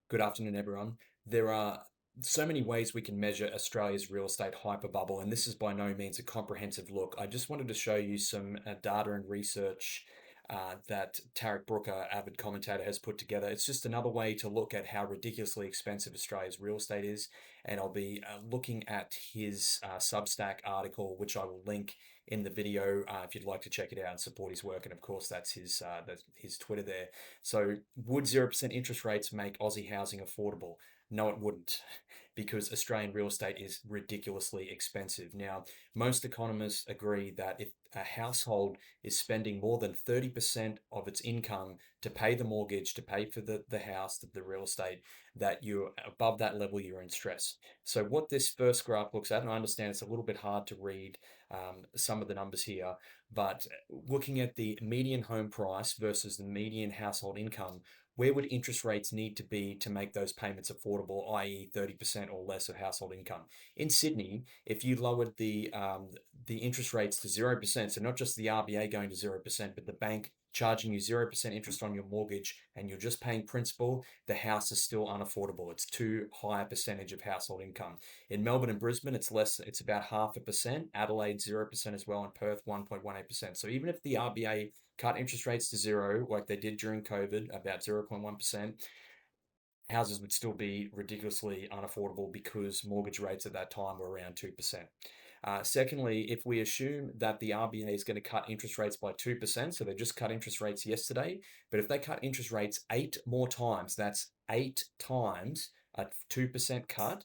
Good afternoon, everyone. There are so many ways we can measure Australia's real estate hyperbubble, and this is by no means a comprehensive look. I just wanted to show you some data and research that Tarek Brooker, avid commentator, has put together. It's just another way to look at how ridiculously expensive Australia's real estate is, and I'll be looking at his Substack article, which I will link in the video if you'd like to check it out and support his work. And of course, that's his Twitter there. So, would 0% interest rates make Aussie housing affordable? No, it wouldn't, because Australian real estate is ridiculously expensive. Now, most economists agree that if a household is spending more than 30% of its income to pay the mortgage, to pay for the house, the real estate, that you're above that level, you're in stress. So, what this first graph looks at, and I understand it's a little bit hard to read some of the numbers here, but looking at the median home price versus the median household income, where would interest rates need to be to make those payments affordable, i.e., 30% or less of household income? In Sydney, if you lowered the interest rates to 0%, so not just the RBA going to 0%, but the bank charging you 0% interest on your mortgage and you're just paying principal, the house is still unaffordable. It's too high a percentage of household income. In Melbourne and Brisbane, it's less, it's about 0.5%. Adelaide, 0% as well, and Perth, 1.18%. So even if the RBA cut interest rates to zero, like they did during COVID, about 0.1%, houses would still be ridiculously unaffordable because mortgage rates at that time were around 2%. Secondly, if we assume that the RBA is going to cut interest rates by 2%, so they just cut interest rates yesterday, but if they cut interest rates 8 more times, that's 8 times a 2% cut.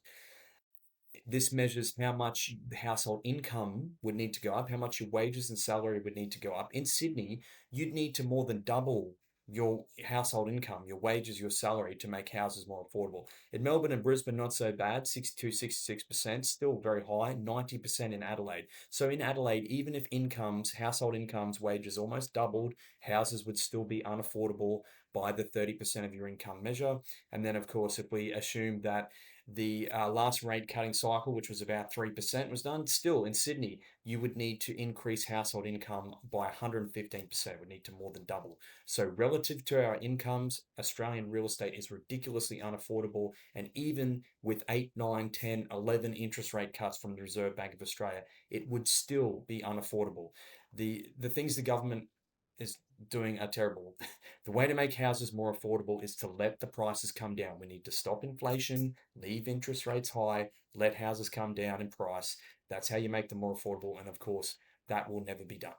This measures how much the household income would need to go up, how much your wages and salary would need to go up. In Sydney, you'd need to more than double your household income, your wages, your salary to make houses more affordable. In Melbourne and Brisbane, not so bad, 62, 66%, still very high, 90% in Adelaide. So in Adelaide, even if incomes, household incomes, wages almost doubled, houses would still be unaffordable by the 30% of your income measure. And then, of course, if we assume that the last rate cutting cycle, which was about 3%, was done, still in Sydney, you would need to increase household income by 115%, would need to more than double. So, relative to our incomes, Australian real estate is ridiculously unaffordable. And even with 8, 9, 10, 11 interest rate cuts from the Reserve Bank of Australia, it would still be unaffordable. The things the government is doing are terrible. The way to make houses more affordable is to let the prices come down. We need to stop inflation, leave interest rates high, let houses come down in price. That's how you make them more affordable. And of course, that will never be done.